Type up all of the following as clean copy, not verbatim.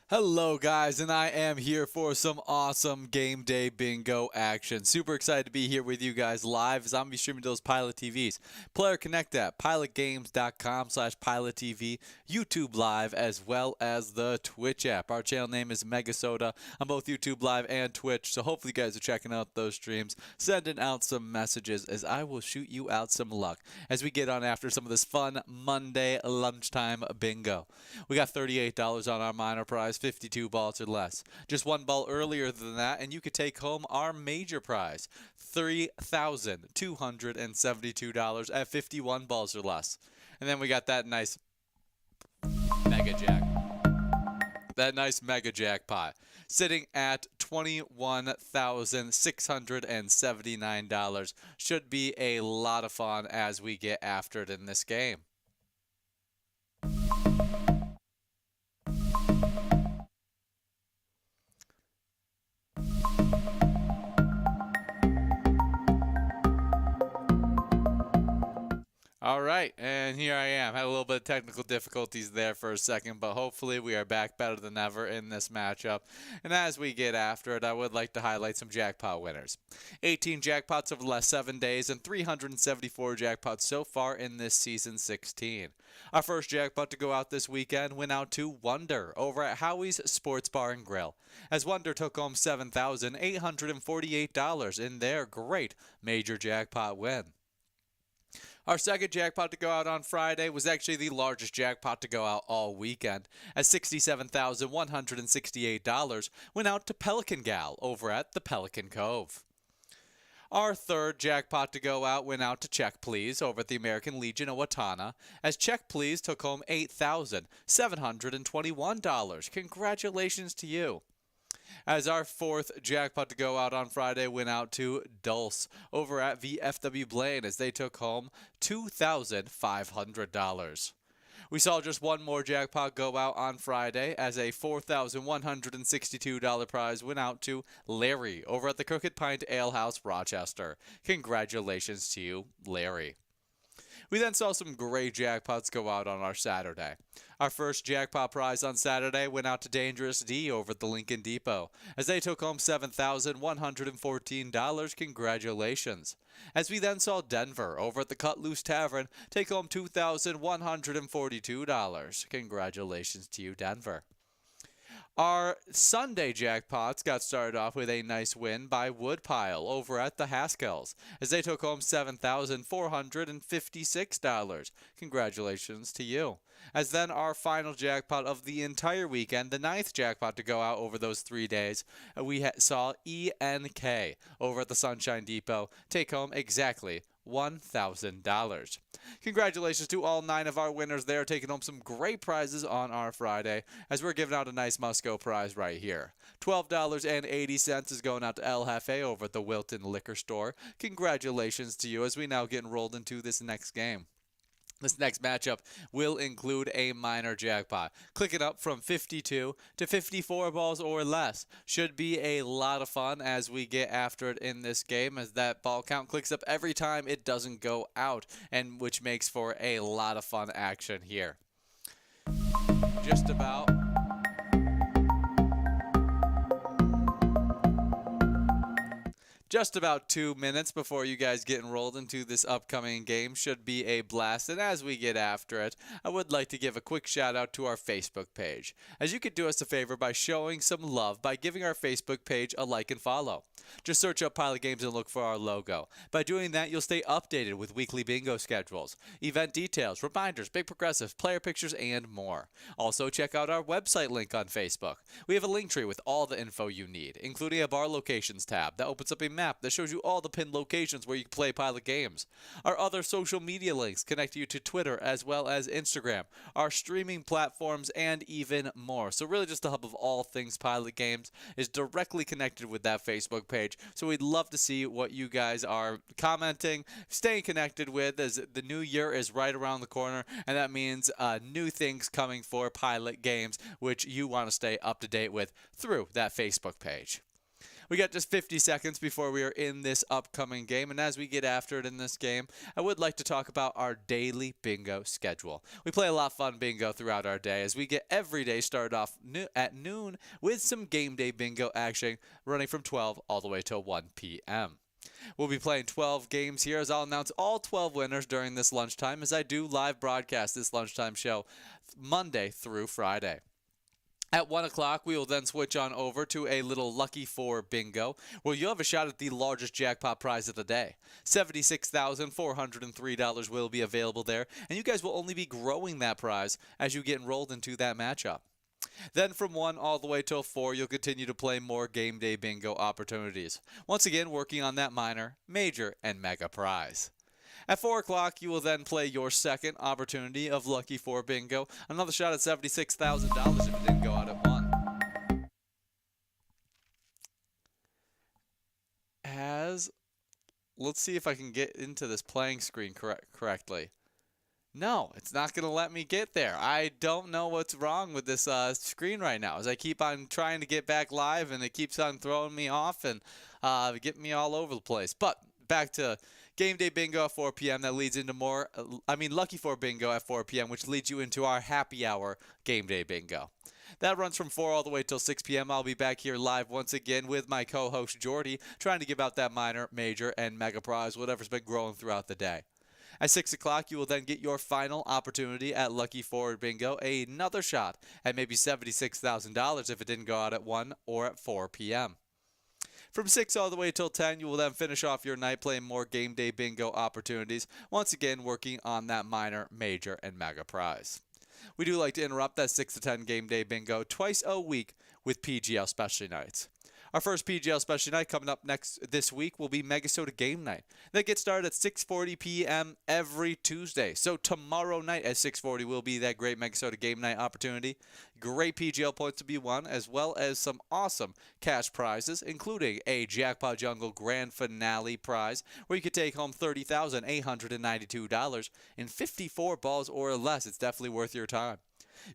Hello guys, and I am here for some awesome game day bingo action. Super excited to be here with you guys live as I'm be streaming those Pilot TVs. Player Connect app, pilotgames.com/PilotTV, YouTube Live, as well as the Twitch app. Our channel name is MegaSota on both YouTube Live and Twitch, so hopefully you guys are checking out those streams, sending out some messages as I will shoot you out some luck as we get on after some of this fun Monday lunchtime bingo. We got $38 on our minor prize, 52 balls or less. Just one ball earlier than that, and you could take home our major prize, $3,272 at 51 balls or less. And then we got that nice mega jackpot sitting at $21,679. Should be a lot of fun as we get after it in this game. All right, and here I am. Had a little bit of technical difficulties there for a second, but hopefully we are back better than ever in this matchup. And as we get after it, I would like to highlight some jackpot winners. 18 jackpots over the last 7 days and 374 jackpots so far in this season 16. Our first jackpot to go out this weekend went out to Wonder over at Howie's Sports Bar and Grill, as Wonder took home $7,848 in their great major jackpot win. Our second jackpot to go out on Friday was actually the largest jackpot to go out all weekend, as $67,168 went out to Pelican Gal over at the Pelican Cove. Our third jackpot to go out went out to Check Please over at the American Legion of Watana, as Check Please took home $8,721. Congratulations to you. As our fourth jackpot to go out on Friday went out to Dulce over at VFW Blaine, as they took home $2,500. We saw just one more jackpot go out on Friday, as a $4,162 prize went out to Larry over at the Crooked Pint Ale House, Rochester. Congratulations to you, Larry. We then saw some great jackpots go out on our Saturday. Our first jackpot prize on Saturday went out to Dangerous D over at the Lincoln Depot, as they took home $7,114. Congratulations. As we then saw Denver over at the Cut Loose Tavern take home $2,142. Congratulations to you, Denver. Our Sunday jackpots got started off with a nice win by Woodpile over at the Haskells, as they took home $7,456. Congratulations to you. As then our final jackpot of the entire weekend, the ninth jackpot to go out over those 3 days, we saw ENK over at the Sunshine Depot take home exactly $1,000. Congratulations to all 9 of our winners there, taking home some great prizes on our Friday, as we're giving out a nice Musco prize right here. $12.80 is going out to El Jefe over at the Wilton Liquor Store. Congratulations to you, as we now get enrolled into this next game. This next matchup will include a minor jackpot. Click it up from 52 to 54 balls or less. Should be a lot of fun as we get after it in this game, as that ball count clicks up every time it doesn't go out, and which makes for a lot of fun action here. Just about Just about 2 minutes before you guys get enrolled into this upcoming game. Should be a blast. And as we get after it, I would like to give a quick shout out to our Facebook page, as you could do us a favor by showing some love by giving our Facebook page a like and follow. Just search up Pilot Games and look for our logo. By doing that, you'll stay updated with weekly bingo schedules, event details, reminders, big progressives, player pictures, and more. Also, check out our website link on Facebook. We have a link tree with all the info you need, including a bar locations tab that opens up a map that shows you all the pinned locations where you can play Pilot Games. Our other social media links connect you to Twitter as well as Instagram, our streaming platforms, and even more. So really just a hub of all things Pilot Games is directly connected with that Facebook page. So we'd love to see what you guys are commenting, staying connected with, as the new year is right around the corner, and that means new things coming for Pilot Games, which you want to stay up to date with through that Facebook page. We got just 50 seconds before we are in this upcoming game, and as we get after it in this game, I would like to talk about our daily bingo schedule. We play a lot of fun bingo throughout our day, as we get every day started off at noon with some game day bingo action running from 12 all the way till 1 p.m. We'll be playing 12 games here, as I'll announce all 12 winners during this lunchtime, as I do live broadcast this lunchtime show Monday through Friday. At 1 o'clock, we will then switch on over to a little Lucky 4 bingo, where you'll have a shot at the largest jackpot prize of the day. $76,403 will be available there, and you guys will only be growing that prize as you get enrolled into that matchup. Then from 1 all the way till 4, you'll continue to play more game day bingo opportunities. Once again, working on that minor, major, and mega prize. At 4 o'clock, you will then play your second opportunity of Lucky 4 Bingo. Another shot at $76,000 if it didn't go out at 1. Let's see if I can get into this playing screen correctly. No, it's not going to let me get there. I don't know what's wrong with this screen right now, as I keep on trying to get back live, and it keeps on throwing me off and getting me all over the place. But back to Game Day Bingo at 4 p.m. That leads into Lucky 4 Bingo at 4 p.m., which leads you into our happy hour Game Day Bingo. That runs from 4 all the way till 6 p.m. I'll be back here live once again with my co-host Jordy, trying to give out that minor, major, and mega prize, whatever's been growing throughout the day. At 6 o'clock, you will then get your final opportunity at Lucky 4 Bingo, another shot at maybe $76,000 if it didn't go out at 1 or at 4 p.m. From 6 all the way till 10, you will then finish off your night playing more game day bingo opportunities, once again working on that minor, major, and mega prize. We do like to interrupt that 6 to 10 game day bingo twice a week with PGL specialty nights. Our first PGL specialty night coming up this week will be MegaSota Game Night. That gets started at 6:40 p.m. every Tuesday. So tomorrow night at 6:40 will be that great MegaSota Game Night opportunity. Great PGL points to be won, as well as some awesome cash prizes, including a Jackpot Jungle Grand Finale prize, where you could take home $30,892 in 54 balls or less. It's definitely worth your time.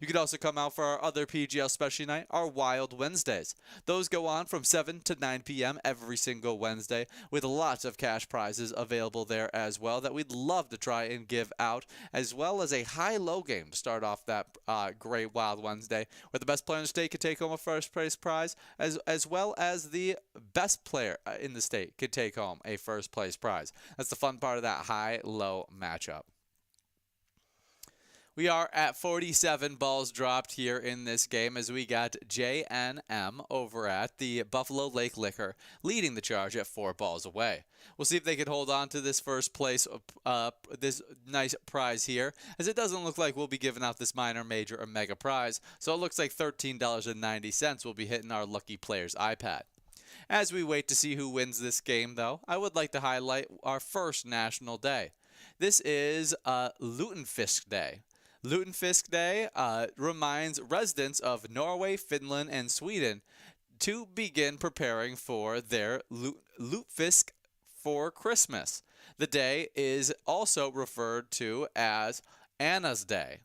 You could also come out for our other PGL special night, our Wild Wednesdays. Those go on from 7 to 9 p.m. every single Wednesday, with lots of cash prizes available there as well that we'd love to try and give out, as well as a high-low game to start off that great Wild Wednesday, where the best player in the state could take home a first place prize, as well as the best player in the state could take home a first place prize. That's the fun part of that high-low matchup. We are at 47 balls dropped here in this game as we got JNM over at the Buffalo Lake Liquor leading the charge at 4 balls away. We'll see if they can hold on to this first place, this nice prize here, as it doesn't look like we'll be giving out this minor, major, or mega prize, so it looks like $13.90 will be hitting our lucky player's iPad. As we wait to see who wins this game, though, I would like to highlight our first national day. This is Lutenfisk Day. Lutenfisk Day reminds residents of Norway, Finland, and Sweden to begin preparing for their Lutefisk for Christmas. The day is also referred to as Anna's Day.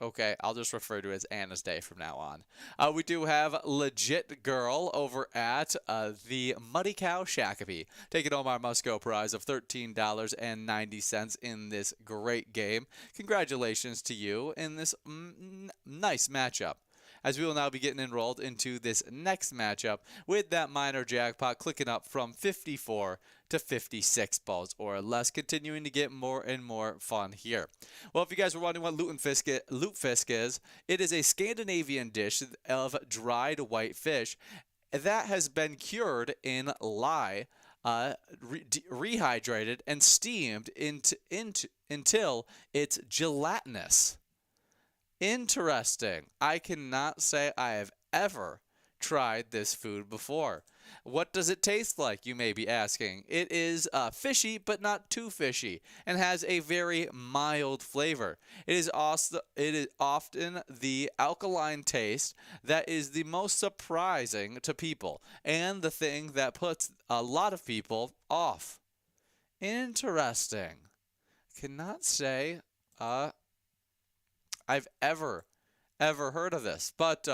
Okay, I'll just refer to it as Anna's Day from now on. We do have Legit Girl over at the Muddy Cow Shakopee, taking home our must-go prize of $13.90 in this great game. Congratulations to you in this nice matchup. As we will now be getting enrolled into this next matchup with that minor jackpot clicking up from 54 to 56 balls or less, continuing to get more and more fun here. Well, if you guys were wondering what lutefisk is, it is a Scandinavian dish of dried white fish that has been cured in lye, rehydrated, and steamed until it's gelatinous. Interesting. I cannot say I have ever tried this food before. What does it taste like, you may be asking? It is fishy, but not too fishy, and has a very mild flavor. It is often the alkaline taste that is the most surprising to people, and the thing that puts a lot of people off. Interesting. Cannot say I've ever heard of this, but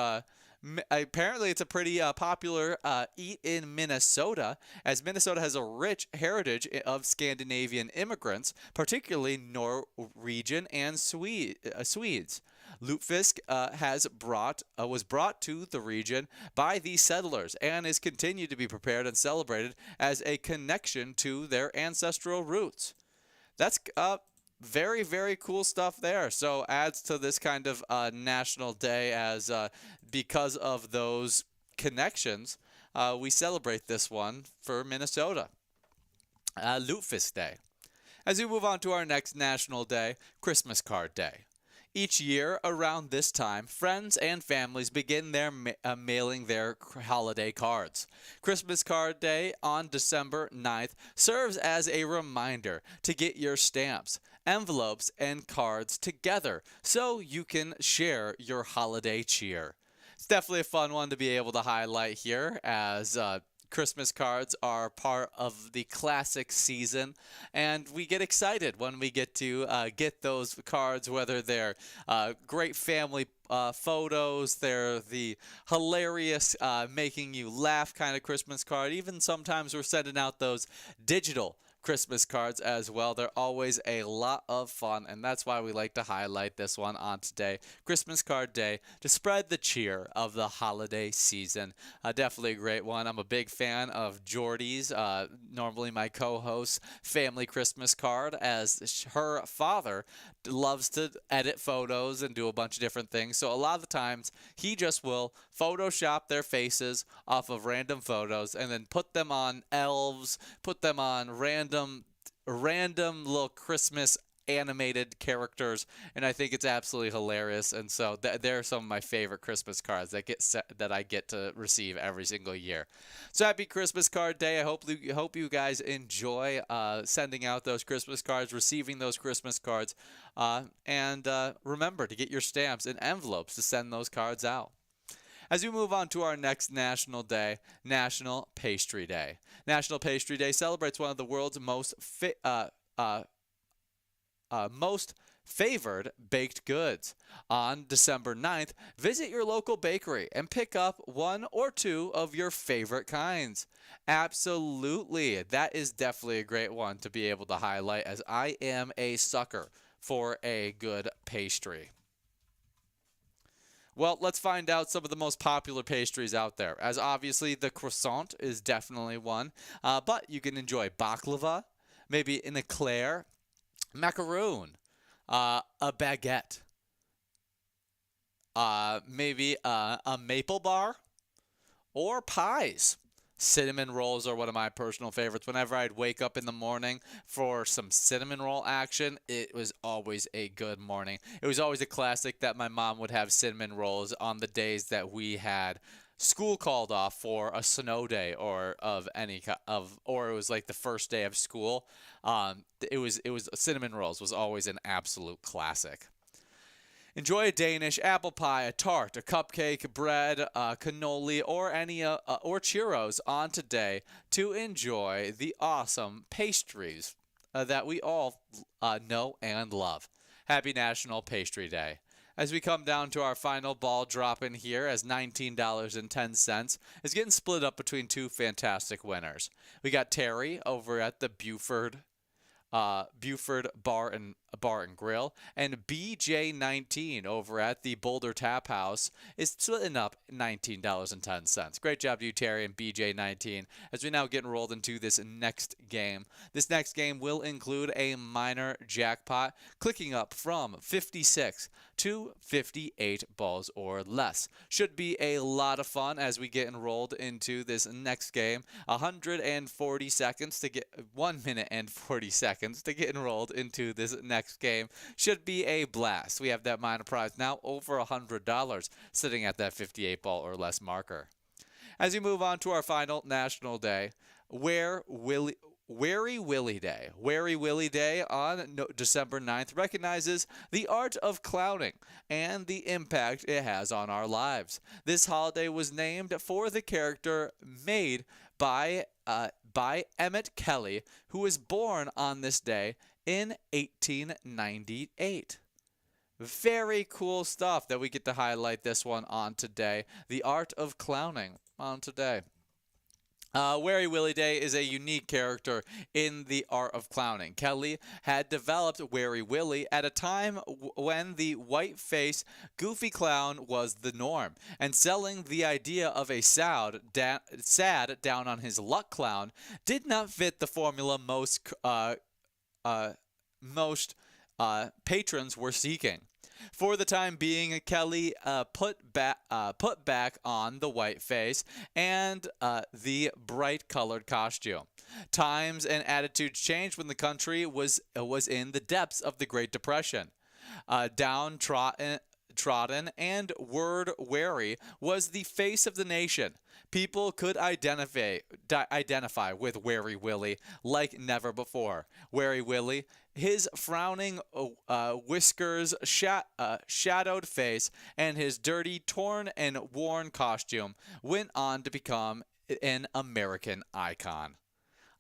apparently it's a pretty popular eat in Minnesota, as Minnesota has a rich heritage of Scandinavian immigrants, particularly Norwegian and Swedes. Lutefisk was brought to the region by these settlers and is continued to be prepared and celebrated as a connection to their ancestral roots. That's very, very cool stuff there. So adds to this kind of national day as because of those connections, we celebrate this one for Minnesota. Lutefisk Day. As we move on to our next national day, Christmas Card Day. Each year around this time, friends and families begin their mailing their holiday cards. Christmas Card Day on December 9th serves as a reminder to get your stamps, envelopes, and cards together so you can share your holiday cheer. It's definitely a fun one to be able to highlight here, as Christmas cards are part of the classic season, and we get excited when we get to get those cards, whether they're great family photos, they're the hilarious making you laugh kind of Christmas card. Even sometimes we're sending out those digital Christmas cards as well. They're always a lot of fun, and that's why we like to highlight this one on today, Christmas Card Day, to spread the cheer of the holiday season. Definitely a great one. I'm a big fan of Jordy's, normally my co-host's family Christmas card, as her father loves to edit photos and do a bunch of different things. So a lot of the times he just will Photoshop their faces off of random photos and then put them on elves, put them on random little Christmas animated characters, and I think it's absolutely hilarious. And so they're some of my favorite Christmas cards that I get to receive every single year. So happy Christmas Card Day. I hope you guys enjoy sending out those Christmas cards, receiving those Christmas cards, and remember to get your stamps and envelopes to send those cards out. As we move on to our next national day, National Pastry Day. National Pastry Day celebrates one of the world's most favored baked goods. On December 9th, visit your local bakery and pick up one or two of your favorite kinds. Absolutely. That is definitely a great one to be able to highlight, as I am a sucker for a good pastry. Well, let's find out some of the most popular pastries out there, as obviously the croissant is definitely one, but you can enjoy baklava, maybe an eclair, macaroon, a baguette, maybe a maple bar, or pies. Cinnamon rolls are one of my personal favorites. Whenever I'd wake up in the morning for some cinnamon roll action, it was always a good morning. It was always a classic that my mom would have cinnamon rolls on the days that we had school called off for a snow day or or it was like the first day of school. It was cinnamon rolls was always an absolute classic. Enjoy a Danish, apple pie, a tart, a cupcake, bread, cannoli, or or churros on today to enjoy the awesome pastries that we all know and love. Happy National Pastry Day. As we come down to our final ball drop in here, as $19.10 is getting split up between two fantastic winners. We got Terry over at the Buford Bar and Grill, and BJ19 over at the Boulder Tap House is splitting up $19.10. Great job to you, Terry and BJ19, as we now get enrolled into this next game. This next game will include a minor jackpot, clicking up from 56 to 58 balls or less. Should be a lot of fun as we get enrolled into this next game. 140 seconds to get 1 minute and 40 seconds to get enrolled into this next game. Should be a blast. We have that minor prize now over $100 sitting at that 58 ball or less marker. As we move on to our final national day, Wary Willie Day. Wary Willie Day on December 9th recognizes the art of clowning and the impact it has on our lives. This holiday was named for the character made by Emmett Kelly, who was born on this day in 1898. Very cool stuff that we get to highlight this one on today. The art of clowning on today. Wary Willie Day is a unique character in the art of clowning. Kelly had developed Wary Willie at a time when the white-faced, goofy clown was the norm, and selling the idea of a sad down-on-his-luck clown did not fit the formula most patrons were seeking. For the time being, Kelly put back on the white face and the bright-colored costume. Times and attitudes changed when the country was in the depths of the Great Depression. Downtrodden and word-weary was the face of the nation. People could identify with Wary Willie like never before. Wary Willie, his frowning whiskers, shadowed face, and his dirty, torn, and worn costume went on to become an American icon.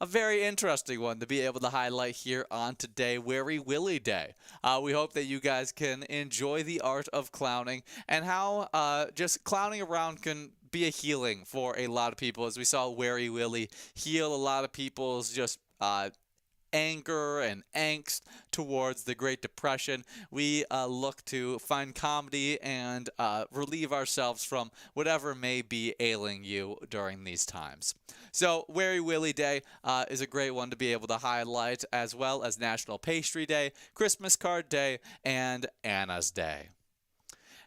A very interesting one to be able to highlight here on today, Wary Willie Day. We hope that you guys can enjoy the art of clowning and how just clowning around can be a healing for a lot of people, as we saw Wary Willie heal a lot of people's just anger and angst towards the Great Depression. We look to find comedy and relieve ourselves from whatever may be ailing you during these times. So Wary Willie Day is a great one to be able to highlight, as well as National Pastry Day, Christmas Card Day, and Anna's Day.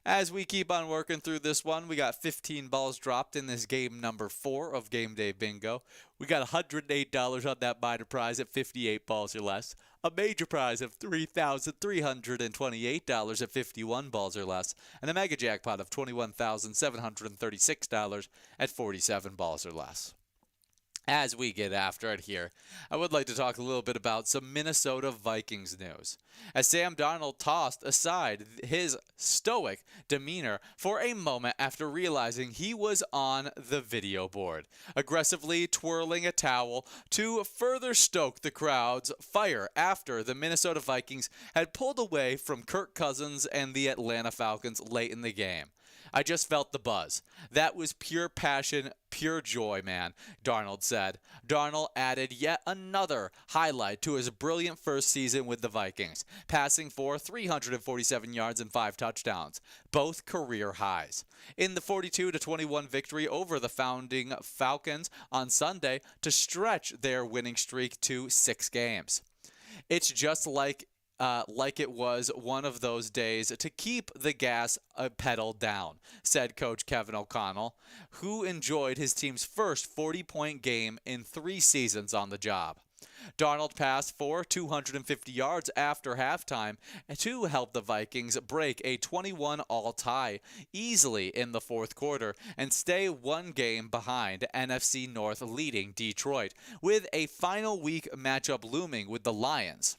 As we keep on working through this one, we got 15 balls dropped in this game number 4 of Game Day Bingo. We got $108 on that minor prize at 58 balls or less. A major prize of $3,328 at 51 balls or less. And a mega jackpot of $21,736 at 47 balls or less. As we get after it here, I would like to talk a little bit about some Minnesota Vikings news. As Sam Darnold tossed aside his stoic demeanor for a moment after realizing he was on the video board, aggressively twirling a towel to further stoke the crowd's fire after the Minnesota Vikings had pulled away from Kirk Cousins and the Atlanta Falcons late in the game. I just felt the buzz. That was pure passion, pure joy, man, Darnold said. Darnold added yet another highlight to his brilliant first season with the Vikings, passing for 347 yards and 5 touchdowns, both career highs. In the 42-21 victory over the founding Falcons on Sunday to stretch their winning streak to 6 games. It's just like it was one of those days to keep the gas pedal down, said Coach Kevin O'Connell, who enjoyed his team's first 40-point game in 3 seasons on the job. Darnold passed for 250 yards after halftime to help the Vikings break a 21-all tie easily in the fourth quarter and stay one game behind NFC North leading Detroit, with a final week matchup looming with the Lions.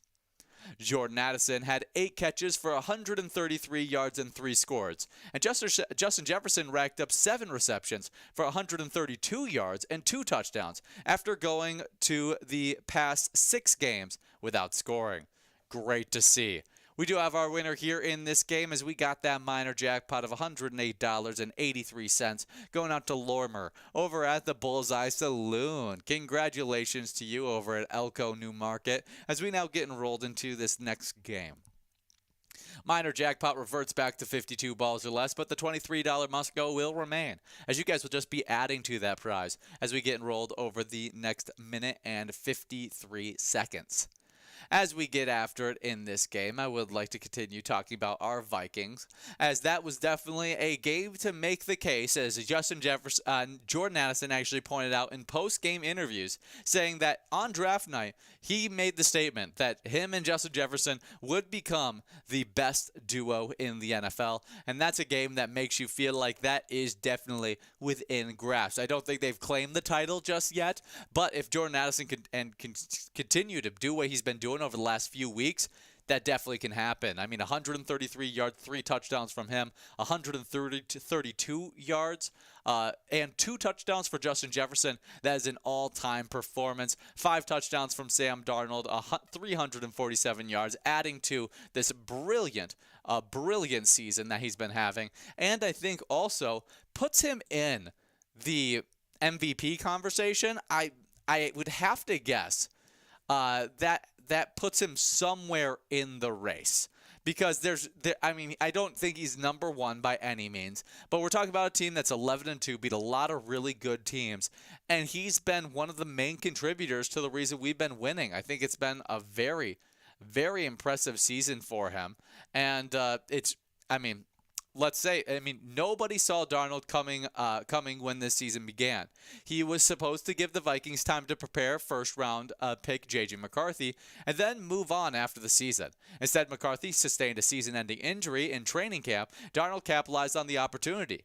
Jordan Addison had 8 catches for 133 yards and 3 scores, and Justin Jefferson racked up 7 receptions for 132 yards and 2 touchdowns after going to the past 6 games without scoring. Great to see. We do have our winner here in this game as we got that minor jackpot of $108.83 going out to Lormer over at the Bullseye Saloon. Congratulations to you over at Elko New Market as we now get enrolled into this next game. Minor jackpot reverts back to 52 balls or less, but the $23 must-go will remain, as you guys will just be adding to that prize as we get enrolled over the next minute and 53 seconds. As we get after it in this game, I would like to continue talking about our Vikings, as that was definitely a game to make the case, as Jordan Addison actually pointed out in post-game interviews, saying that on draft night, he made the statement that him and Justin Jefferson would become the best duo in the NFL, and that's a game that makes you feel like that is definitely within grasp. I don't think they've claimed the title just yet, but if Jordan Addison can continue to do what he's been doing over the last few weeks, that definitely can happen. I mean, 133 yards, 3 touchdowns from him, 132 yards, and 2 touchdowns for Justin Jefferson. That is an all-time performance. 5 touchdowns from Sam Darnold, 347 yards, adding to this brilliant season that he's been having. And I think also puts him in the MVP conversation. I would have to guess that puts him somewhere in the race, because I don't think he's number 1 by any means, but we're talking about a team that's 11-2, beat a lot of really good teams, and he's been one of the main contributors to the reason we've been winning. I think it's been a very, very impressive season for him, and nobody saw Darnold coming when this season began. He was supposed to give the Vikings time to prepare first-round pick J.J. McCarthy and then move on after the season. Instead, McCarthy sustained a season-ending injury in training camp. Darnold capitalized on the opportunity.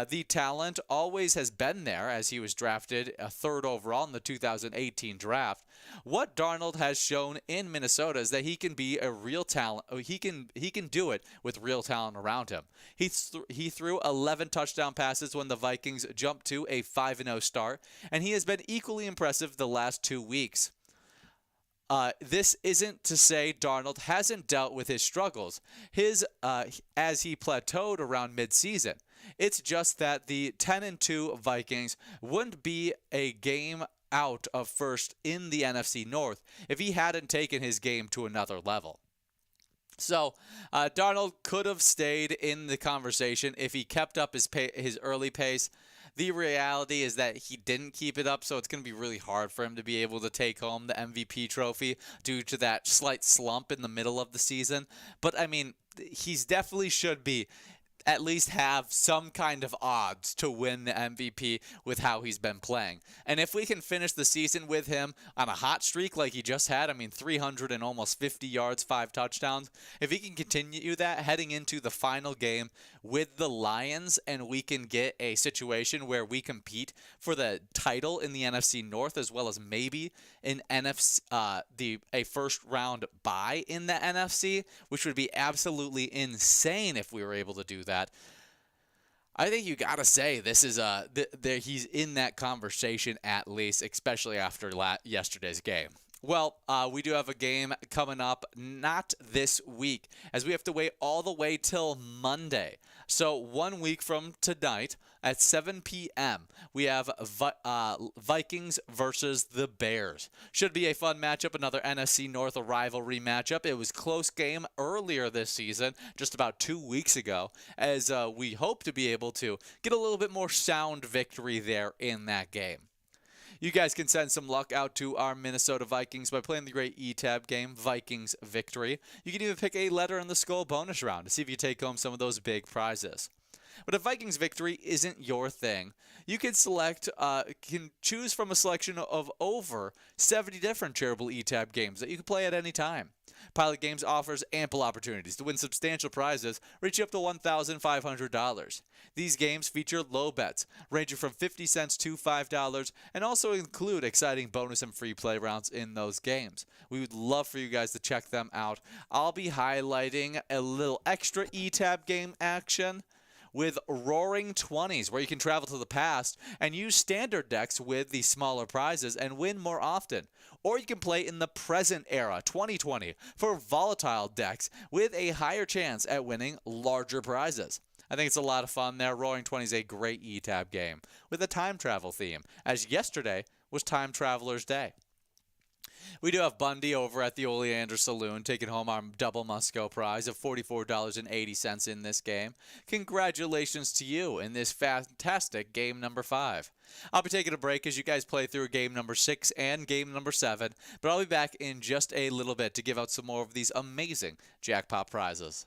The talent always has been there, as he was drafted 3rd overall in the 2018 draft. What Darnold has shown in Minnesota is that he can be a real talent. He can do it with real talent around him. He threw 11 touchdown passes when the Vikings jumped to a 5-0 start, and he has been equally impressive the last 2 weeks. This isn't to say Darnold hasn't dealt with his struggles as he plateaued around midseason. It's just that the 10-2 Vikings wouldn't be a game out of first in the NFC North if he hadn't taken his game to another level. So, Darnold could have stayed in the conversation if he kept up his early pace. The reality is that he didn't keep it up, so it's going to be really hard for him to be able to take home the MVP trophy due to that slight slump in the middle of the season. But, he's definitely should be. at least have some kind of odds to win the MVP with how he's been playing. And if we can finish the season with him on a hot streak like he just had, 300 and almost 50 yards, 5 touchdowns, if he can continue that heading into the final game with the Lions, and we can get a situation where we compete for the title in the NFC North, as well as maybe an a first round bye in the NFC, which would be absolutely insane if we were able to do that. I think you gotta say this is he's in that conversation at least, especially after yesterday's game. Well, we do have a game coming up, not this week, as we have to wait all the way till Monday. So 1 week from tonight at 7 p.m., we have Vikings versus the Bears. Should be a fun matchup, another NFC North rivalry matchup. It was close game earlier this season, just about 2 weeks ago, as we hope to be able to get a little bit more sound victory there in that game. You guys can send some luck out to our Minnesota Vikings by playing the great E-Tab game, Vikings Victory. You can even pick a letter in the skull bonus round to see if you take home some of those big prizes. But if Vikings Victory isn't your thing, you can choose from a selection of over 70 different Charitable E-Tab games that you can play at any time. Pilot Games offers ample opportunities to win substantial prizes, reaching up to $1,500. These games feature low bets, ranging from 50 cents to $5, and also include exciting bonus and free play rounds in those games. We would love for you guys to check them out. I'll be highlighting a little extra E-Tab game action with Roaring 20s, where you can travel to the past and use standard decks with the smaller prizes and win more often. Or you can play in the present era, 2020, for volatile decks with a higher chance at winning larger prizes. I think it's a lot of fun there. Roaring 20 is a great E-Tab game with a time travel theme, as yesterday was Time Traveler's Day. We do have Bundy over at the Oleander Saloon taking home our double Musco prize of $44.80 in this game. Congratulations to you in this fantastic game number 5. I'll be taking a break as you guys play through game number 6 and game number 7, but I'll be back in just a little bit to give out some more of these amazing jackpot prizes.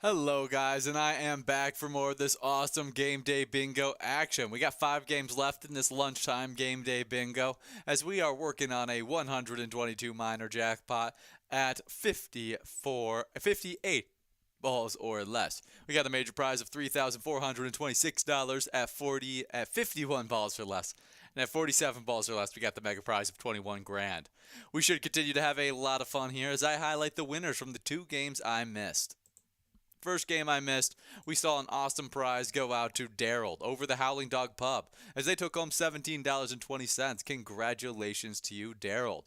Hello guys, and I am back for more of this awesome game day bingo action. We got 5 games left in this lunchtime game day bingo as we are working on a 122 minor jackpot at 58 balls or less. We got a major prize of $3,426 at 51 balls or less. And at 47 balls or less, we got the mega prize of 21 grand. We should continue to have a lot of fun here as I highlight the winners from the 2 games I missed. First game I missed, we saw an awesome prize go out to Daryl over the Howling Dog Pub as they took home $17.20. Congratulations to you, Daryl.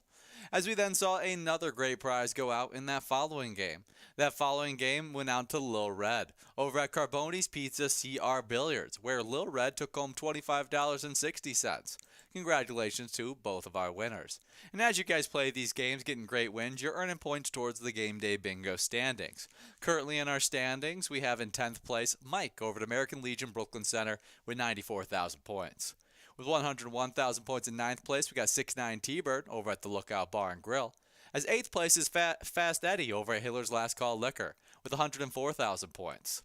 As we then saw another great prize go out in that following game. That following game went out to Lil Red over at Carboni's Pizza CR Billiards, where Lil Red took home $25.60. Congratulations to both of our winners. And as you guys play these games, getting great wins, you're earning points towards the Game Day Bingo standings. Currently in our standings, we have in 10th place Mike over at American Legion Brooklyn Center with 94,000 points. With 101,000 points in 9th place, we got 6'9" T-Bird over at the Lookout Bar and Grill. As 8th place is Fast Eddie over at Hiller's Last Call Liquor with 104,000 points.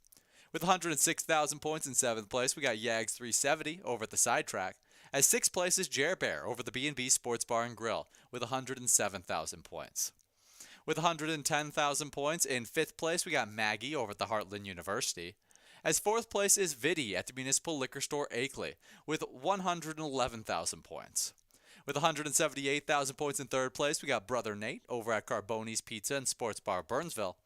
With 106,000 points in 7th place, we got Yags 370 over at the Sidetrack. As 6th place is Jer Bear over the B&B Sports Bar and Grill with 107,000 points. With 110,000 points in 5th place, we got Maggie over at the Heartland University. As 4th place is Viddy at the Municipal Liquor Store Akeley with 111,000 points. With 178,000 points in 3rd place, we got Brother Nate over at Carboni's Pizza and Sports Bar Burnsville.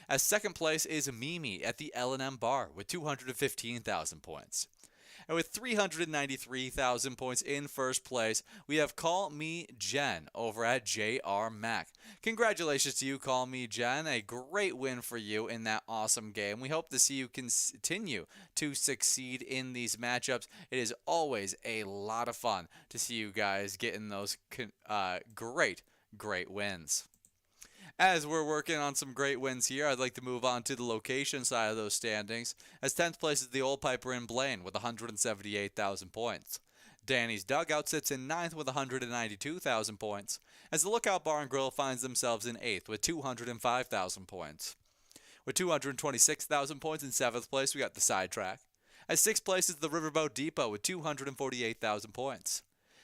As 2nd place is Mimi at the L&M Bar with 215,000 points. And with 393,000 points in 1st place, we have Call Me Jen over at JR Mac. Congratulations to you, Call Me Jen. A great win for you in that awesome game. We hope to see you continue to succeed in these matchups. It is always a lot of fun to see you guys getting those great wins. As we're working on some great wins here, I'd like to move on to the location side of those standings, as 10th place is the Old Piper in Blaine with 178,000 points. Danny's Dugout sits in 9th with 192,000 points, as the Lookout Bar and Grill finds themselves in 8th with 205,000 points. With 226,000 points in 7th place, we got the Sidetrack. As 6th place is the Riverboat Depot with 248,000 points.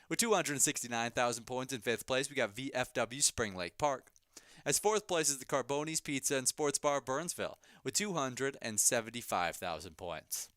With 269,000 points in 5th place, we got VFW Spring Lake Park. As 4th place is the Carboni's Pizza and Sports Bar Burnsville with 275,000 points.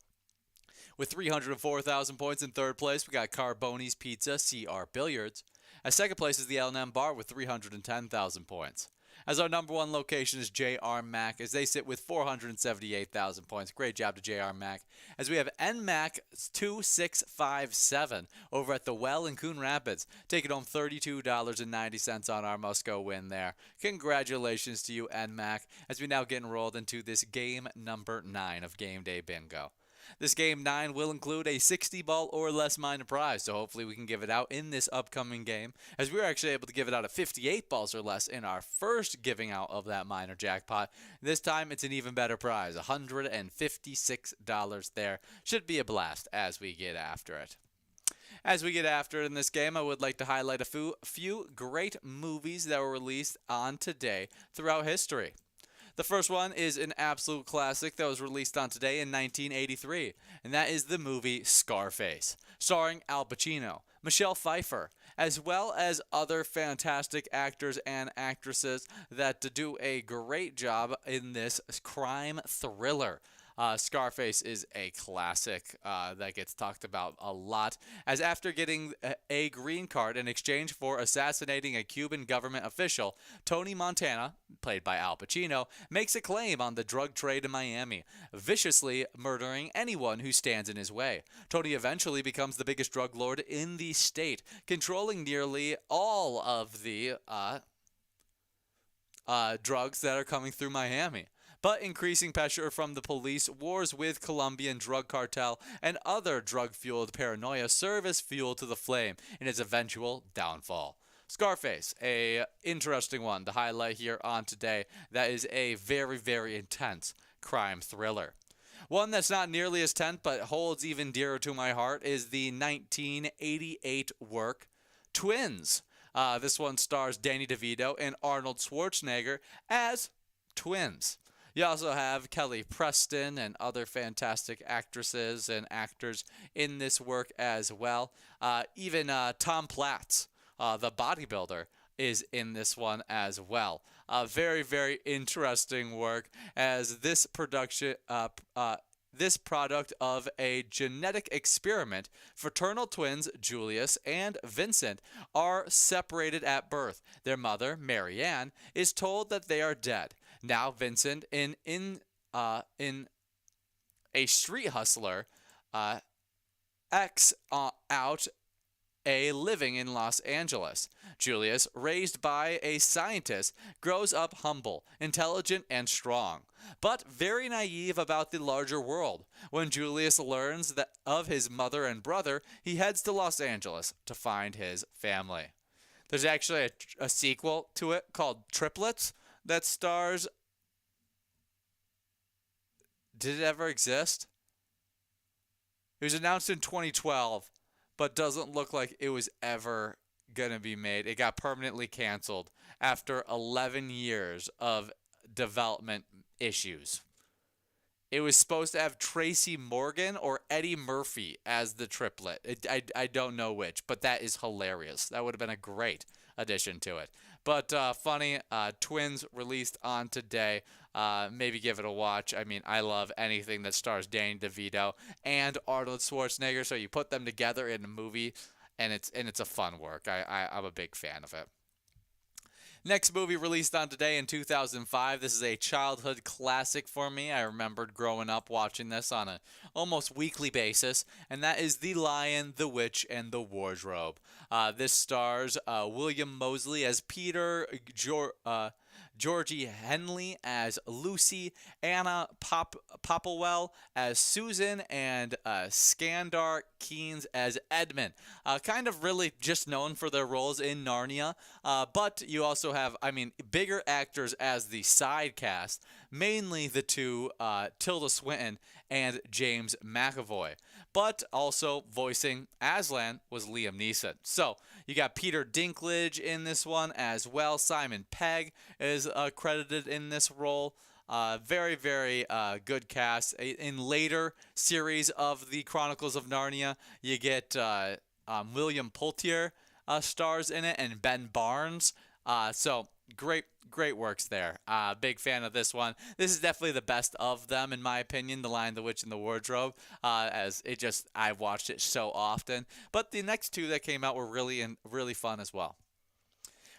With 304,000 points in 3rd place, we got Carboni's Pizza CR Billiards. As 2nd place is the L&M Bar with 310,000 points. As our number 1 location is JR Mac, as they sit with 478,000 points. Great job to JR Mac. As we have NMAC 2657 over at the Well in Coon Rapids, taking home $32.90 on our must-go win there. Congratulations to you, NMAC, as we now get enrolled into this game number 9 of Game Day Bingo. This game 9 will include a 60 ball or less minor prize, so hopefully we can give it out in this upcoming game, as we were actually able to give it out at 58 balls or less in our first giving out of that minor jackpot. This time it's an even better prize, $156 there. Should be a blast as we get after it. As we get after it in this game, I would like to highlight a few great movies that were released on today throughout history. The first one is an absolute classic that was released on today in 1983, and that is the movie Scarface, starring Al Pacino, Michelle Pfeiffer, as well as other fantastic actors and actresses that do a great job in this crime thriller. Scarface is a classic that gets talked about a lot, as after getting a green card in exchange for assassinating a Cuban government official, Tony Montana, played by Al Pacino, makes a claim on the drug trade in Miami, viciously murdering anyone who stands in his way. Tony eventually becomes the biggest drug lord in the state, controlling nearly all of the drugs that are coming through Miami. but increasing pressure from the police, wars with Colombian drug cartel, and other drug-fueled paranoia serve as fuel to the flame in its eventual downfall. Scarface, a interesting one to highlight here on today. That is a very, very intense crime thriller. One that's not nearly as tense but holds even dearer to my heart is the 1988 work Twins. This one stars Danny DeVito and Arnold Schwarzenegger as twins. You also have Kelly Preston and other fantastic actresses and actors in this work as well. Even Tom Platz, the bodybuilder, is in this one as well. Very, very interesting work as this product of a genetic experiment, fraternal twins Julius and Vincent are separated at birth. Their mother, Marianne, is told that they are dead. Now Vincent, in a street hustler, out a living in Los Angeles. Julius, raised by a scientist, grows up humble, intelligent, and strong, but very naive about the larger world. When Julius learns that of his mother and brother, he heads to Los Angeles to find his family. There's actually a sequel to it called Triplets that stars... Did it ever exist? It was announced in 2012, but doesn't look like it was ever going to be made. It got permanently canceled after 11 years of development issues. It was supposed to have Tracy Morgan or Eddie Murphy as the triplet. I don't know which, but that is hilarious. That would have been a great addition to it. But funny, Twins released on today. Maybe give it a watch. I mean, I love anything that stars Danny DeVito and Arnold Schwarzenegger. So you put them together in a movie, and it's a fun work. I'm a big fan of it. Next movie released on today in 2005. This is a childhood classic for me. I remembered growing up watching this on an almost weekly basis, and that is The Lion, the Witch, and the Wardrobe. This stars William Moseley as Peter, Georgie Henley as Lucy, Anna Popplewell as Susan, and Skandar Keynes as Edmund. Kind of really just known for their roles in Narnia, but you also have, bigger actors as the side cast, mainly the two, Tilda Swinton and James McAvoy. But also voicing Aslan was Liam Neeson. So you got Peter Dinklage in this one as well. Simon Pegg is credited in this role. Very, very good cast. In later series of the Chronicles of Narnia, you get William Poultier stars in it, and Ben Barnes. So great works there. Big fan of this one. This is definitely the best of them, in my opinion, The Lion, the Witch, and the Wardrobe, as I've watched it so often. But the next two that came out were really fun as well.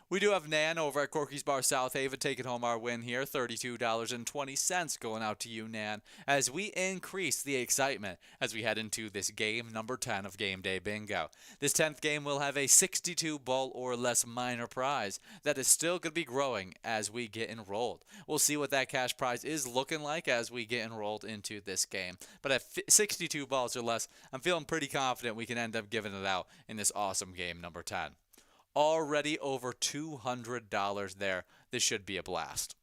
We do have Nan over at Corky's Bar South Haven taking home our win here, $32.20 going out to you, Nan, as we increase the excitement as we head into this game number 10 of Game Day Bingo. This 10th game will have a 62 ball or less minor prize that is still going to be growing as we get enrolled. We'll see what that cash prize is looking like as we get enrolled into this game. But at 62 balls or less, I'm feeling pretty confident we can end up giving it out in this awesome game number 10. Already over $200 there. This should be a blast.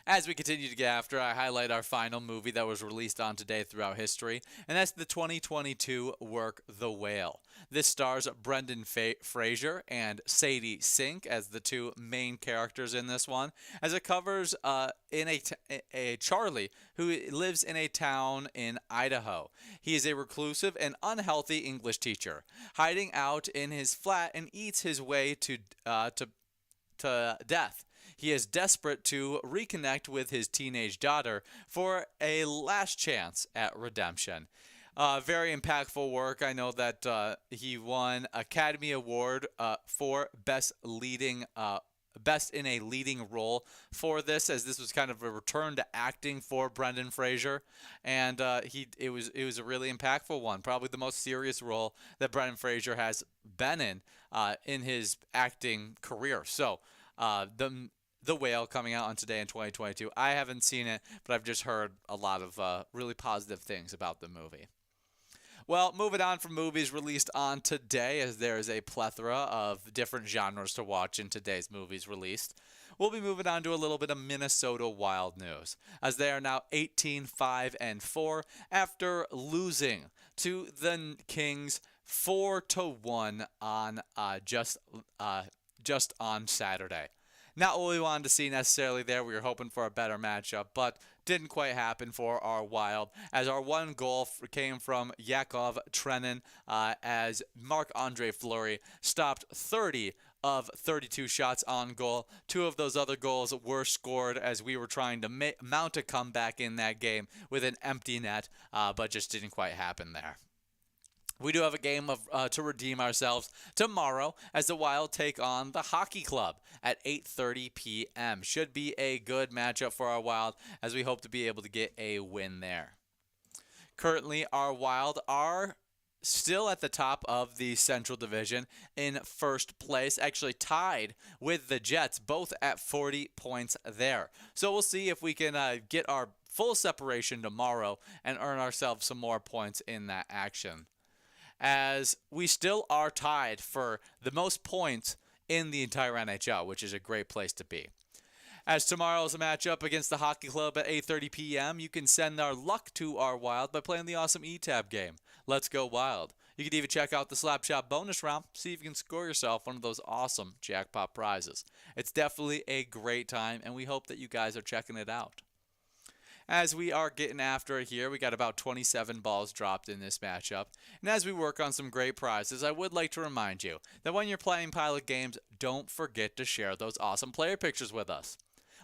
As we continue to get after, I highlight our final movie that was released on today throughout history, and that's the 2022 work The Whale. This stars Brendan Fraser and Sadie Sink as the two main characters in this one, as it covers a Charlie who lives in a town in Idaho. He is a reclusive and unhealthy English teacher, hiding out in his flat and eats his way to death. He is desperate to reconnect with his teenage daughter for a last chance at redemption. Very impactful work. I know that he won Academy Award for Best in a Leading Role for this, as this was kind of a return to acting for Brendan Fraser, and it was a really impactful one. Probably the most serious role that Brendan Fraser has been in his acting career. So The Whale coming out on today in 2022. I haven't seen it, but I've just heard a lot of really positive things about the movie. Well, moving on from movies released on today, as there is a plethora of different genres to watch in today's movies released, we'll be moving on to a little bit of Minnesota Wild news, as they are now 18-5-4 after losing to the Kings 4-1 on just on Saturday. Not what we wanted to see necessarily there. We were hoping for a better matchup, but didn't quite happen for our Wild, as our one goal came from Yakov Trenin, as Marc-Andre Fleury stopped 30 of 32 shots on goal. 2 of those other goals were scored as we were trying to mount a comeback in that game with an empty net, but just didn't quite happen there. We do have a game to redeem ourselves tomorrow as the Wild take on the Hockey Club at 8:30 p.m. Should be a good matchup for our Wild, as we hope to be able to get a win there. Currently, our Wild are still at the top of the Central Division in first place, actually tied with the Jets, both at 40 points there. So we'll see if we can get our full separation tomorrow and earn ourselves some more points in that action, as we still are tied for the most points in the entire NHL, which is a great place to be. As tomorrow's a matchup against the Hockey Club at 8:30 p.m., you can send our luck to our Wild by playing the awesome eTab game, Let's Go Wild. You can even check out the Slapshot bonus round, see if you can score yourself one of those awesome jackpot prizes. It's definitely a great time, and we hope that you guys are checking it out. As we are getting after it here, we got about 27 balls dropped in this matchup. And as we work on some great prizes, I would like to remind you that when you're playing Pilot games, don't forget to share those awesome player pictures with us.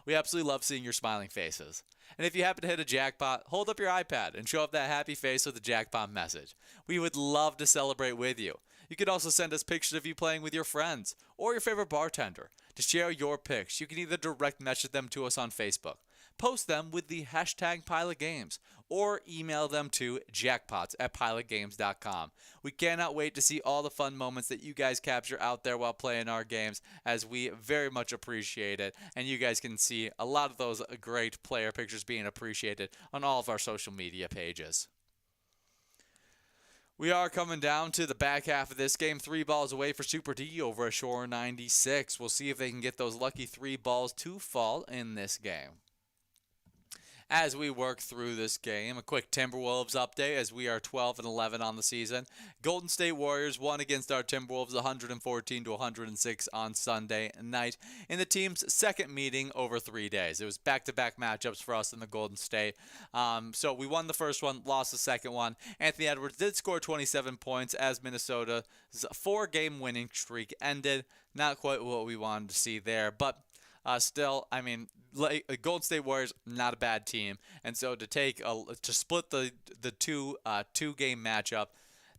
We absolutely love seeing your smiling faces. And if you happen to hit a jackpot, hold up your iPad and show up that happy face with a jackpot message. We would love to celebrate with you. You could also send us pictures of you playing with your friends or your favorite bartender. To share your pics, you can either direct message them to us on Facebook, post them with the hashtag PilotGames, or email them to jackpots@pilotgames.com. We cannot wait to see all the fun moments that you guys capture out there while playing our games, as we very much appreciate it. And you guys can see a lot of those great player pictures being appreciated on all of our social media pages. We are coming down to the back half of this game. 3 balls away for Super D over a Shore 96. We'll see if they can get those lucky 3 balls to fall in this game. As we work through this game, a quick Timberwolves update, as we are 12-11 on the season. Golden State Warriors won against our Timberwolves 114-106 on Sunday night in the team's second meeting over 3 days. It was back-to-back matchups for us in the Golden State. So we won the first one, lost the second one. Anthony Edwards did score 27 points as Minnesota's 4-game winning streak ended. Not quite what we wanted to see there, but still, I mean, Golden State Warriors, not a bad team, and so to split the two-game matchup,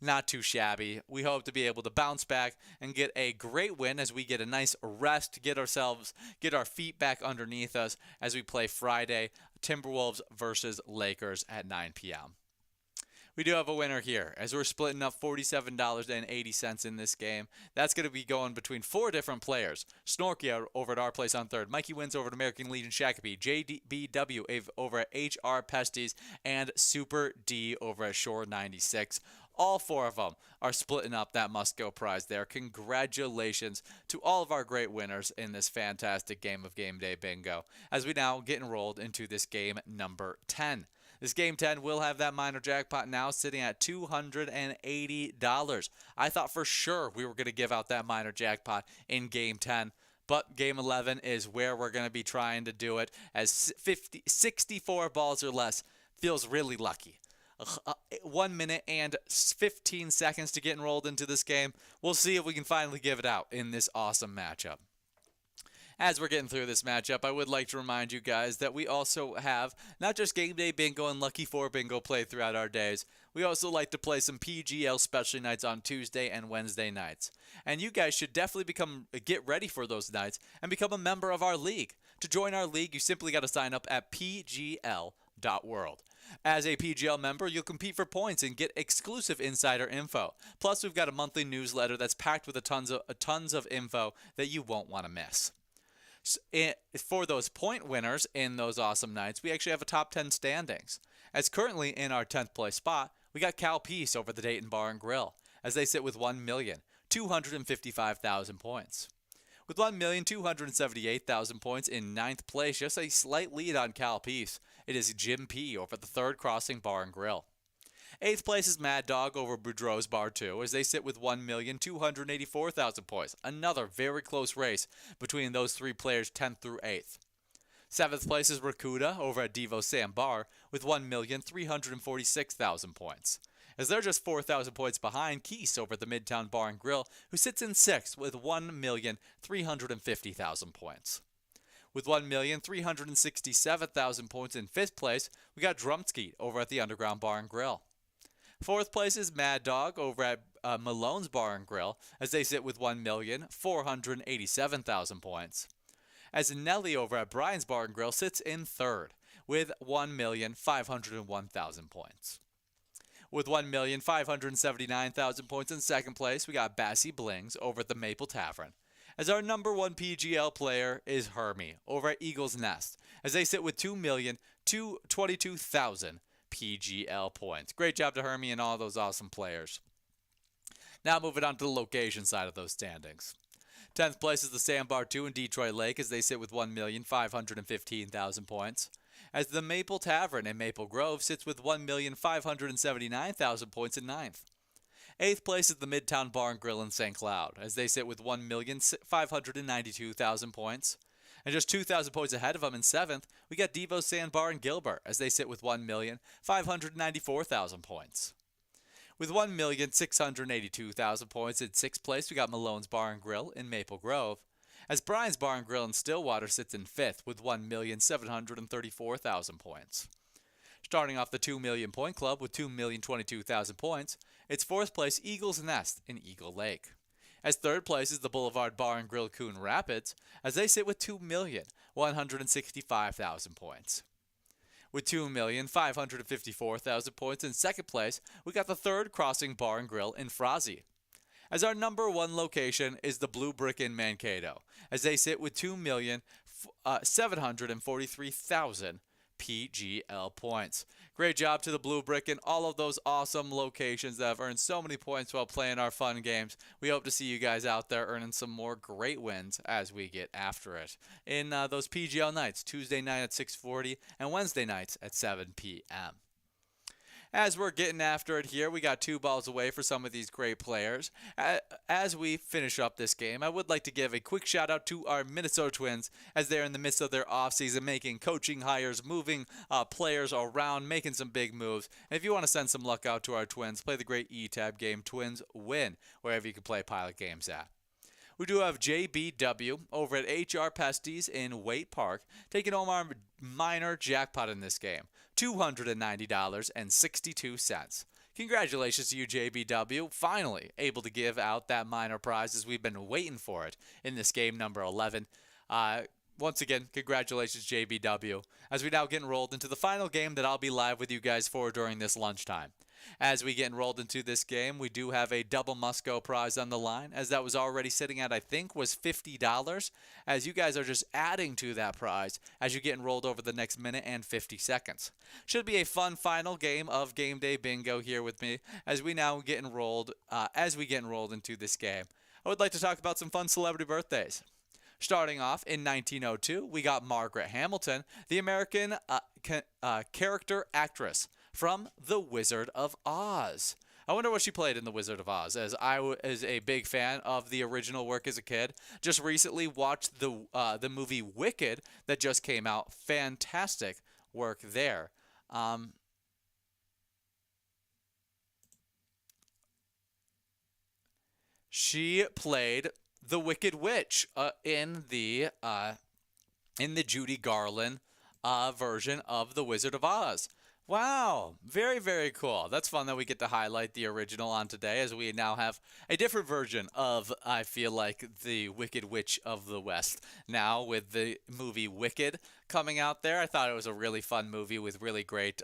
not too shabby. We hope to be able to bounce back and get a great win as we get a nice rest, get our feet back underneath us as we play Friday, Timberwolves versus Lakers at 9 p.m. We do have a winner here, as we're splitting up $47.80 in this game. That's going to be going between 4 different players. Snorkia over at our place on third. Mikey wins over at American Legion Shakopee. JBW over at HR Pesties. And Super D over at Shore 96. All 4 of them are splitting up that must-go prize there. Congratulations to all of our great winners in this fantastic game of Game Day Bingo, as we now get enrolled into this game number 10. This Game 10 will have that minor jackpot now sitting at $280. I thought for sure we were going to give out that minor jackpot in Game 10, but Game 11 is where we're going to be trying to do it, as 64 balls or less feels really lucky. 1 minute and 15 seconds to get enrolled into this game. We'll see if we can finally give it out in this awesome matchup. As we're getting through this matchup, I would like to remind you guys that we also have not just Game Day Bingo and Lucky 4 Bingo play throughout our days. We also like to play some PGL specialty nights on Tuesday and Wednesday nights. And you guys should definitely get ready for those nights and become a member of our league. To join our league, you simply got to sign up at pgl.world. As a PGL member, you'll compete for points and get exclusive insider info. Plus, we've got a monthly newsletter that's packed with tons of info that you won't want to miss. For those point winners in those awesome nights, we actually have a top 10 standings. As currently in our 10th place spot, we got Cal Peace over the Dayton Bar and Grill, as they sit with 1,255,000 points. With 1,278,000 points in ninth place, just a slight lead on Cal Peace, it is Jim P over the Third Crossing Bar and Grill. 8th place is Mad Dog over Boudreaux's Bar 2, as they sit with 1,284,000 points. Another very close race between those three players, 10th through 8th. 7th place is Rakuda over at Devo Sam Bar with 1,346,000 points, as they're just 4,000 points behind Keese over the Midtown Bar and Grill, who sits in 6th with 1,350,000 points. With 1,367,000 points in 5th place, we got Drumskeet over at the Underground Bar and Grill. 4th place is Mad Dog over at Malone's Bar and Grill, as they sit with 1,487,000 points. As Nelly over at Brian's Bar and Grill sits in 3rd with 1,501,000 points. With 1,579,000 points in 2nd place, we got Bassy Blings over at the Maple Tavern, as our number 1 PGL player is Hermie over at Eagle's Nest, as they sit with 2,222,000 PGL points. Great job to Hermie and all those awesome players. Now moving on to the location side of those standings. 10th place is the Sandbar 2 in Detroit Lake, as they sit with 1,515,000 points. As the Maple Tavern in Maple Grove sits with 1,579,000 points in 9th. 8th place is the Midtown Bar and Grill in St. Cloud, as they sit with 1,592,000 points. And just 2,000 points ahead of them in 7th, we got Devo Sandbar in Gilbert, as they sit with 1,594,000 points. With 1,682,000 points in 6th place, we got Malone's Bar and Grill in Maple Grove, as Brian's Bar and Grill in Stillwater sits in 5th with 1,734,000 points. Starting off the 2 million point club with 2,022,000 points, it's 4th place Eagle's Nest in Eagle Lake. As 3rd place is the Boulevard Bar and Grill Coon Rapids, as they sit with 2,165,000 points. With 2,554,000 points in 2nd place, we got the Third Crossing Bar and Grill in Frazee. As our number 1 location is the Blue Brick in Mankato, as they sit with 2,743,000 PGL points. Great job to the Blue Brick and all of those awesome locations that have earned so many points while playing our fun games. We hope to see you guys out there earning some more great wins as we get after it in those PGL nights, Tuesday night at 6:40 and Wednesday nights at 7 p.m. As we're getting after it here, we got 2 balls away for some of these great players. As we finish up this game, I would like to give a quick shout out to our Minnesota Twins, as they're in the midst of their offseason, making coaching hires, moving players around, making some big moves. And if you want to send some luck out to our Twins, play the great E-Tab game Twins Win, wherever you can play Pilot games at. We do have JBW over at HR Pesties in Waite Park, taking home our minor jackpot in this game, $290.62. Congratulations to you, JBW, finally able to give out that minor prize as we've been waiting for it in this game number 11. Once again, congratulations, JBW, as we now get enrolled into the final game that I'll be live with you guys for during this lunchtime. As we get enrolled into this game, we do have a double Musco prize on the line, as that was already sitting at, I think, was $50, as you guys are just adding to that prize as you get enrolled over the next minute and 50 seconds. Should be a fun final game of Game Day Bingo here with me as we now get enrolled, into this game. I would like to talk about some fun celebrity birthdays. Starting off in 1902, we got Margaret Hamilton, the American character actress from The Wizard of Oz. I wonder what she played in The Wizard of Oz, as I was a big fan of the original work as a kid. Just recently watched the movie Wicked that just came out. Fantastic work there. She played the Wicked Witch in the Judy Garland version of The Wizard of Oz. Wow, very, very cool. That's fun that we get to highlight the original on today, as we now have a different version of, I feel like, the Wicked Witch of the West. Now with the movie Wicked coming out there, I thought it was a really fun movie with really great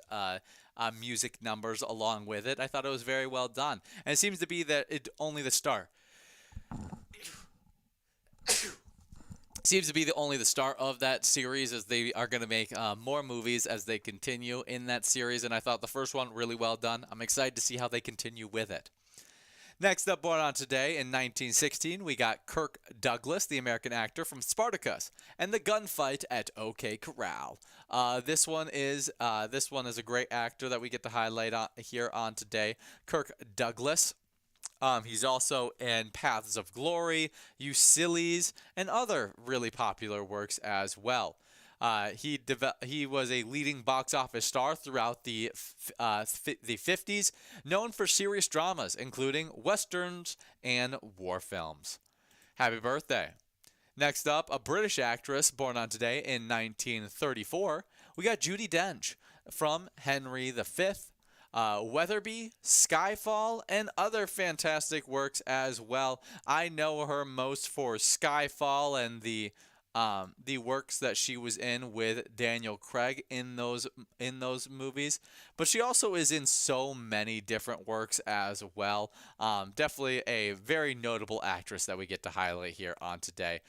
music numbers along with it. I thought it was very well done. And it seems to be that only the start. seems to be only the start of that series, as they are going to make more movies as they continue in that series. And I thought the first one really well done. I'm excited to see how they continue with it. Next up, born on today in 1916, we got Kirk Douglas, the American actor from Spartacus, and the gunfight at OK Corral. This one is a great actor that we get to highlight here on today. Kirk Douglas. He's also in Paths of Glory, Ulysses, and other really popular works as well. He was a leading box office star throughout the 50s, known for serious dramas, including westerns and war films. Happy birthday. Next up, a British actress born on today in 1934. We got Judi Dench from Henry V, Weatherby, Skyfall, and other fantastic works as well. I know her most for Skyfall and the works that she was in with Daniel Craig in those movies, but she also is in so many different works as well. Definitely a very notable actress that we get to highlight here on today.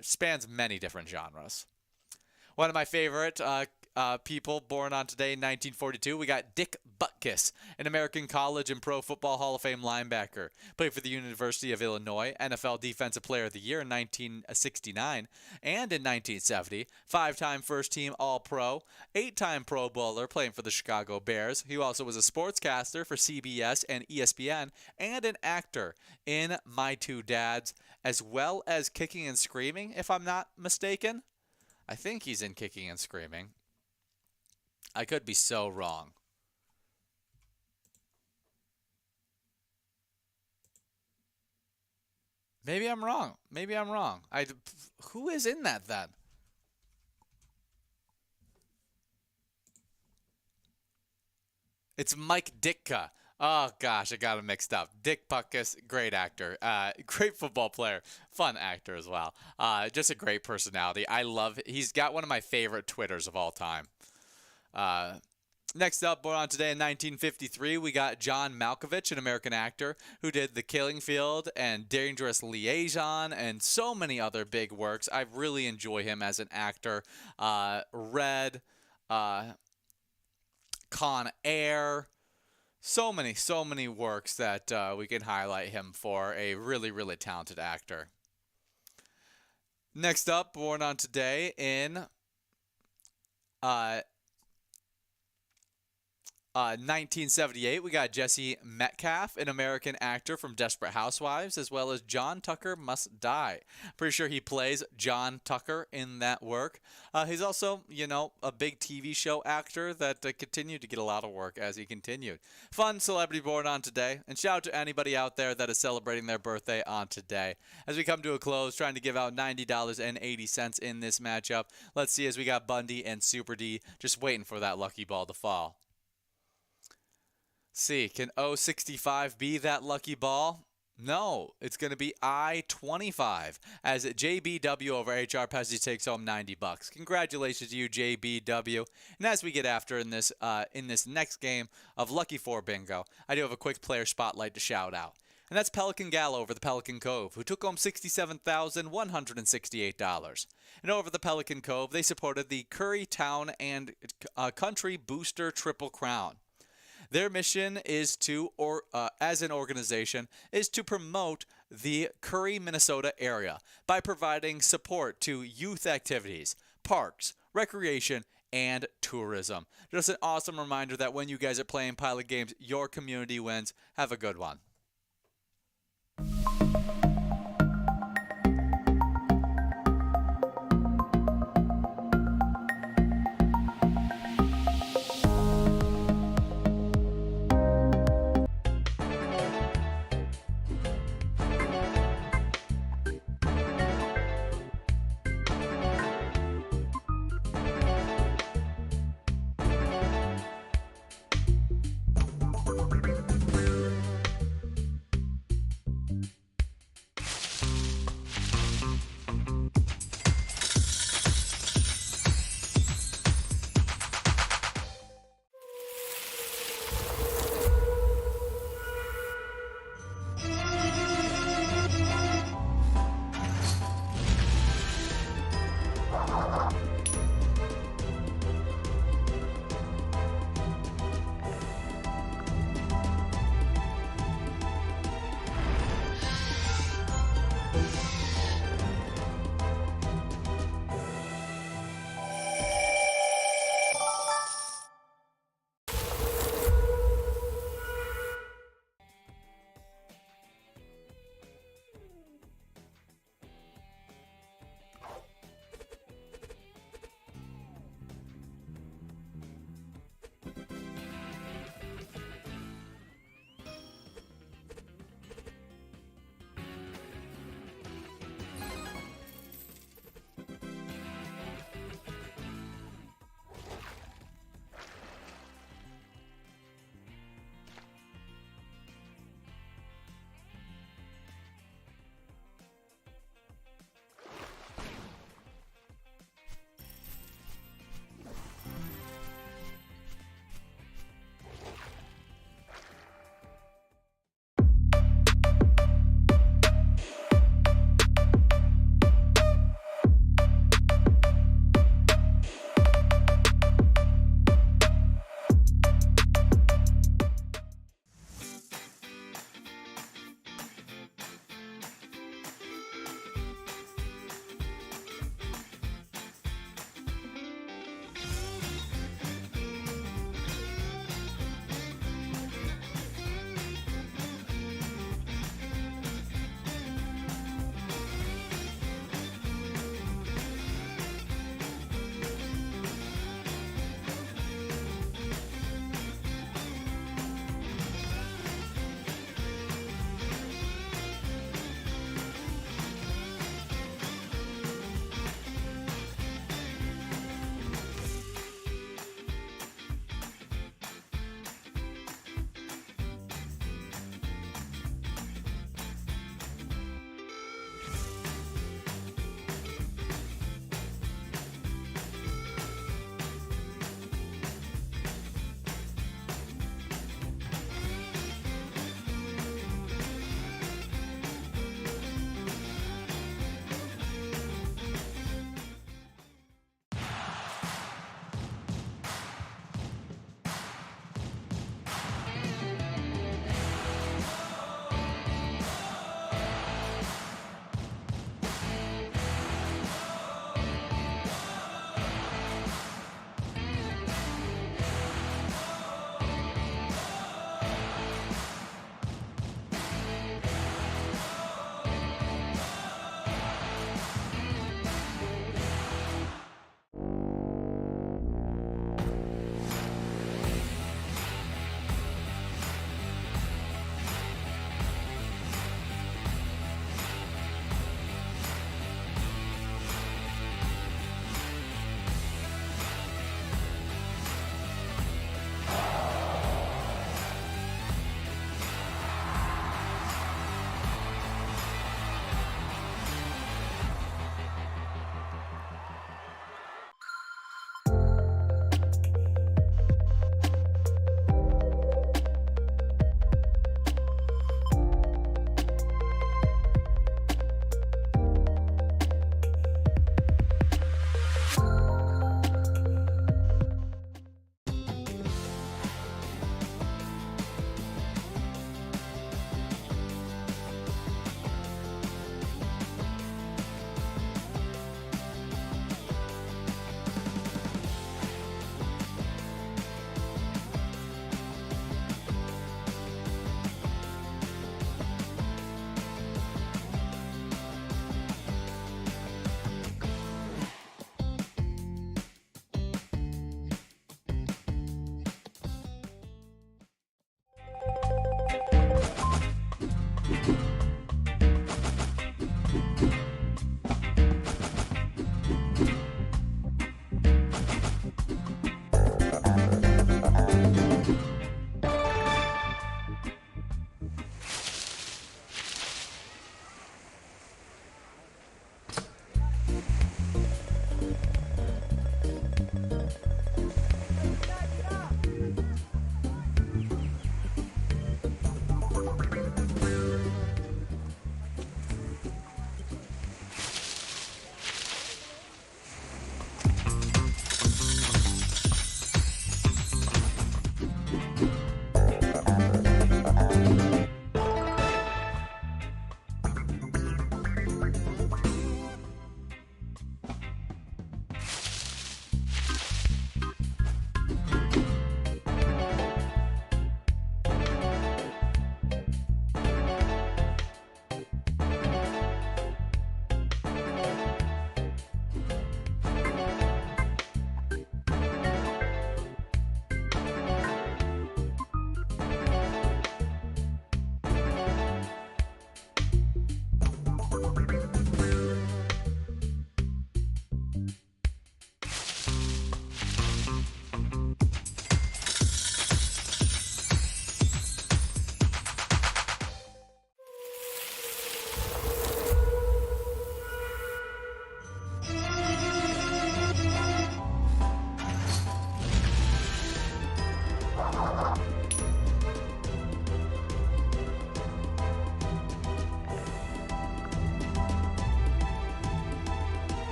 Spans many different genres. One of my favorite people born on today in 1942, we got Dick Butkus, an American college and Pro Football Hall of Fame linebacker. Played for the University of Illinois, NFL Defensive Player of the Year in 1969 and in 1970, 5-time first-team All-Pro, 8-time Pro Bowler playing for the Chicago Bears. He also was a sportscaster for CBS and ESPN and an actor in My Two Dads, as well as Kicking and Screaming, if I'm not mistaken. I think he's in Kicking and Screaming. I could be so wrong. Maybe I'm wrong. Who is in that then? It's Mike Ditka. Oh, gosh, I got him mixed up. Dick Butkus, great actor. Great football player. Fun actor as well. Just a great personality. He's got one of my favorite Twitters of all time. Next up, born on today in 1953, we got John Malkovich, an American actor who did The Killing Field and Dangerous Liaison and so many other big works. I really enjoy him as an actor. Red, Con Air, so many works that we can highlight him for. A really, really talented actor. Next up, born on today in 1978, we got Jesse Metcalf, an American actor from Desperate Housewives, as well as John Tucker Must Die. Pretty sure he plays John Tucker in that work. He's also, a big TV show actor that continued to get a lot of work as he continued. Fun celebrity born on today, and shout out to anybody out there that is celebrating their birthday on today. As we come to a close, trying to give out $90.80 in this matchup. Let's see, as we got Bundy and Super D just waiting for that lucky ball to fall. See, can 065 be that lucky ball? No, it's going to be I-25 as JBW over HR Pesci takes home $90. Congratulations to you, JBW. And as we get after in this next game of Lucky 4 Bingo, I do have a quick player spotlight to shout out. And that's Pelican Gal over the Pelican Cove, who took home $67,168. And over the Pelican Cove, they supported the Curry Town and Country Booster Triple Crown. Their mission is as an organization, is to promote the Curry, Minnesota area by providing support to youth activities, parks, recreation, and tourism. Just an awesome reminder that when you guys are playing pilot games, your community wins. Have a good one.